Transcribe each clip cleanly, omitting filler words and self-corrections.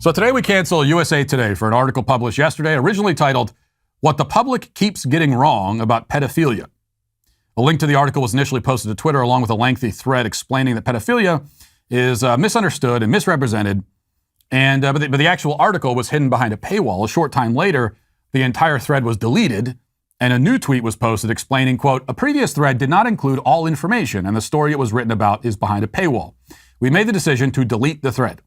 So today we cancel USA Today for an article published yesterday, originally titled, "What the Public Keeps Getting Wrong About Pedophilia." A link to the article was initially posted to Twitter along with a lengthy thread explaining that pedophilia is misunderstood and misrepresented, but the actual article was hidden behind a paywall. A short time later, the entire thread was deleted, and a new tweet was posted explaining, quote, "A previous thread did not include all information, and the story it was written about is behind a paywall. We made the decision to delete the thread."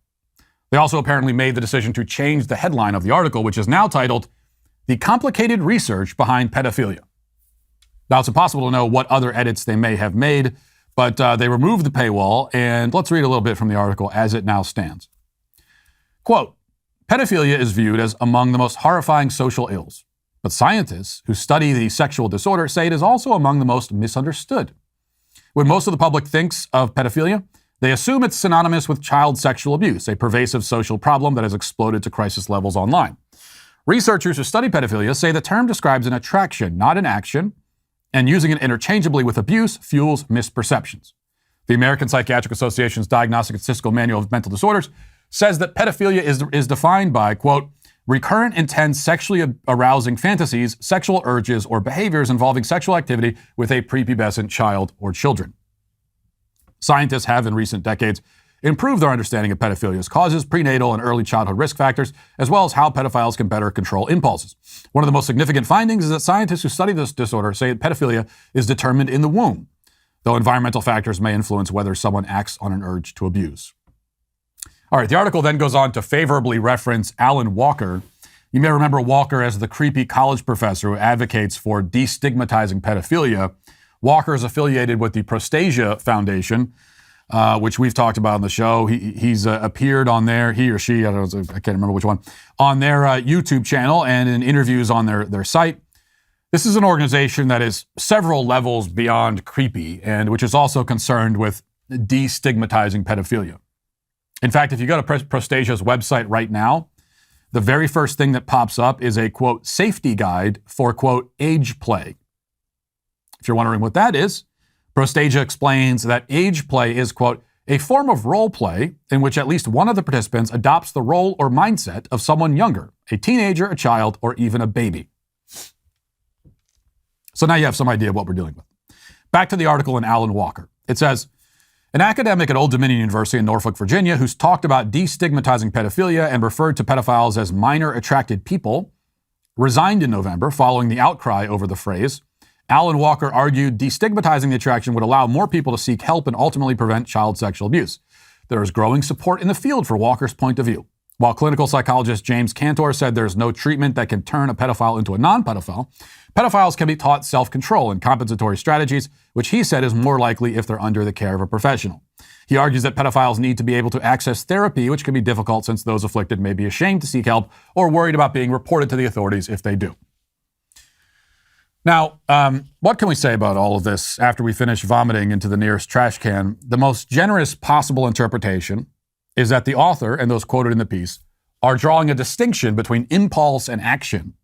They also apparently made the decision to change the headline of the article, which is now titled, "The Complicated Research Behind Pedophilia." Now, it's impossible to know what other edits they may have made, but they removed the paywall, and let's read a little bit from the article as it now stands. Quote, "Pedophilia is viewed as among the most horrifying social ills, but scientists who study the sexual disorder say it is also among the most misunderstood. When most of the public thinks of pedophilia, they assume it's synonymous with child sexual abuse, a pervasive social problem that has exploded to crisis levels online. Researchers who study pedophilia say the term describes an attraction, not an action, and using it interchangeably with abuse fuels misperceptions. The American Psychiatric Association's Diagnostic and Statistical Manual of Mental Disorders says that pedophilia is defined by, quote, recurrent, intense, sexually arousing fantasies, sexual urges, or behaviors involving sexual activity with a prepubescent child or children. Scientists have, in recent decades, improved their understanding of pedophilia's causes, prenatal and early childhood risk factors, as well as how pedophiles can better control impulses. One of the most significant findings is that scientists who study this disorder say that pedophilia is determined in the womb, though environmental factors may influence whether someone acts on an urge to abuse." All right, the article then goes on to favorably reference Alan Walker. You may remember Walker as the creepy college professor who advocates for destigmatizing pedophilia. Walker is affiliated with the Prostasia Foundation, which we've talked about on the show. He's appeared on there, he or she, I can't remember which one, on their YouTube channel and in interviews on their site. This is an organization that is several levels beyond creepy and which is also concerned with destigmatizing pedophilia. In fact, if you go to Prostasia's website right now, the very first thing that pops up is a, quote, safety guide for, quote, age play. If you're wondering what that is, Prostasia explains that age play is, quote, a form of role play in which at least one of the participants adopts the role or mindset of someone younger, a teenager, a child, or even a baby. So now you have some idea of what we're dealing with. Back to the article in Alan Walker. It says, an academic at Old Dominion University in Norfolk, Virginia, who's talked about destigmatizing pedophilia and referred to pedophiles as minor attracted people, resigned in November following the outcry over the phrase. Alan Walker argued destigmatizing the attraction would allow more people to seek help and ultimately prevent child sexual abuse. There is growing support in the field for Walker's point of view. While clinical psychologist James Cantor said there's no treatment that can turn a pedophile into a non-pedophile, pedophiles can be taught self-control and compensatory strategies, which he said is more likely if they're under the care of a professional. He argues that pedophiles need to be able to access therapy, which can be difficult since those afflicted may be ashamed to seek help or worried about being reported to the authorities if they do. Now, what can we say about all of this after we finish vomiting into the nearest trash can? The most generous possible interpretation is that the author, and those quoted in the piece, are drawing a distinction between impulse and action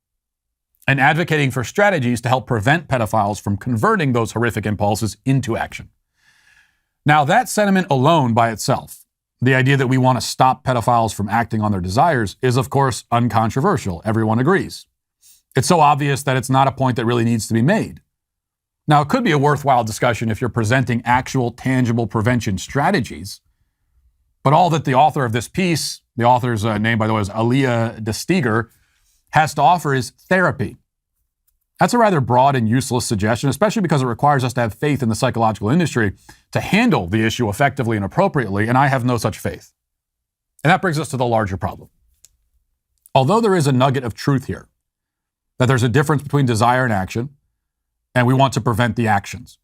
and advocating for strategies to help prevent pedophiles from converting those horrific impulses into action. Now, that sentiment alone by itself, the idea that we want to stop pedophiles from acting on their desires, is of course uncontroversial. Everyone agrees. It's so obvious that it's not a point that really needs to be made. Now, it could be a worthwhile discussion if you're presenting actual, tangible prevention strategies. But all that the author of this piece, the author's name, by the way, is Aliyah Destiger, has to offer is therapy. That's a rather broad and useless suggestion, especially because it requires us to have faith in the psychological industry to handle the issue effectively and appropriately, and I have no such faith. And that brings us to the larger problem. Although there is a nugget of truth here, that there's a difference between desire and action, and we want to prevent the actions.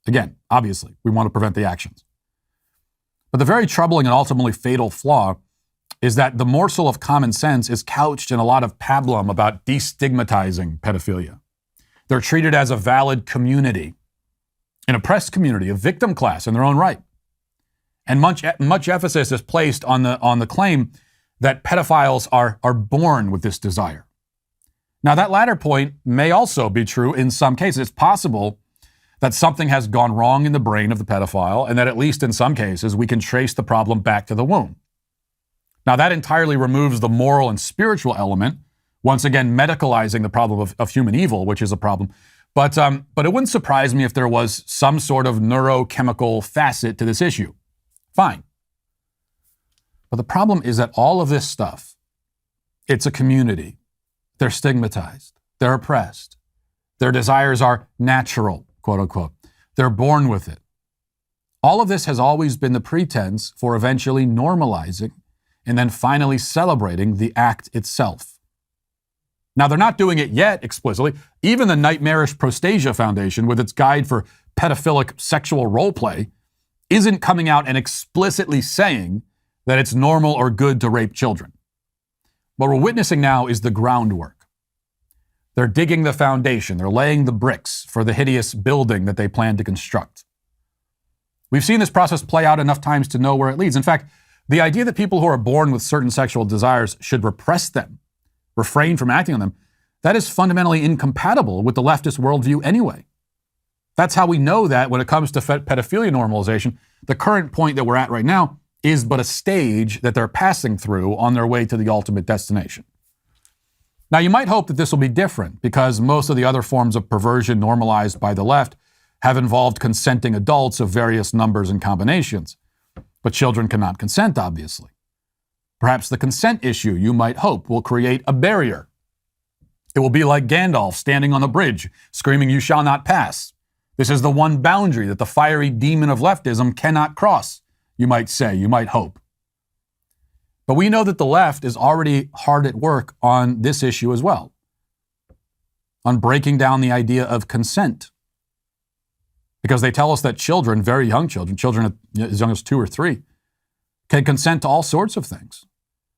Again, obviously, we want to prevent the actions. But the very troubling and ultimately fatal flaw is that the morsel of common sense is couched in a lot of pablum about destigmatizing pedophilia. They're treated as a valid community, an oppressed community, a victim class in their own right. And much emphasis is placed on the claim that pedophiles are born with this desire. Now, that latter point may also be true in some cases. It's possible that something has gone wrong in the brain of the pedophile, and that at least in some cases, we can trace the problem back to the womb. Now, that entirely removes the moral and spiritual element, once again medicalizing the problem of human evil, which is a problem. But it wouldn't surprise me if there was some sort of neurochemical facet to this issue. Fine. But the problem is that all of this stuff, it's a community. They're stigmatized. They're oppressed. Their desires are natural, quote unquote. They're born with it. All of this has always been the pretense for eventually normalizing and then finally celebrating the act itself. Now, they're not doing it yet explicitly. Even the nightmarish Prostasia Foundation, with its guide for pedophilic sexual role play, isn't coming out and explicitly saying that it's normal or good to rape children. What we're witnessing now is the groundwork. They're digging the foundation. They're laying the bricks for the hideous building that they plan to construct. We've seen this process play out enough times to know where it leads. In fact, the idea that people who are born with certain sexual desires should repress them, refrain from acting on them, that is fundamentally incompatible with the leftist worldview anyway. That's how we know that when it comes to pedophilia normalization, the current point that we're at right now is but a stage that they're passing through on their way to the ultimate destination. Now, you might hope that this will be different because most of the other forms of perversion normalized by the left have involved consenting adults of various numbers and combinations. But children cannot consent, obviously. Perhaps the consent issue, you might hope, will create a barrier. It will be like Gandalf standing on the bridge, screaming, "You shall not pass." This is the one boundary that the fiery demon of leftism cannot cross, you might say, you might hope. But we know that the left is already hard at work on this issue as well, on breaking down the idea of consent. Because they tell us that children, very young children as young as 2 or 3, can consent to all sorts of things,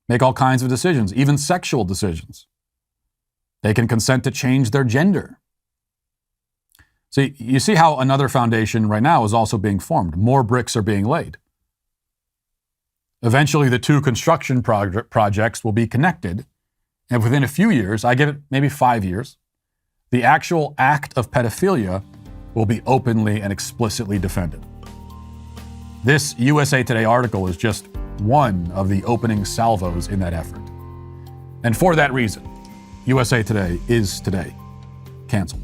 make all kinds of decisions, even sexual decisions. They can consent to change their gender. So you see how another foundation right now is also being formed. More bricks are being laid. Eventually, the 2 construction projects will be connected, and within a few years, I give it maybe 5 years, the actual act of pedophilia will be openly and explicitly defended. This USA Today article is just one of the opening salvos in that effort. And for that reason, USA Today is today canceled.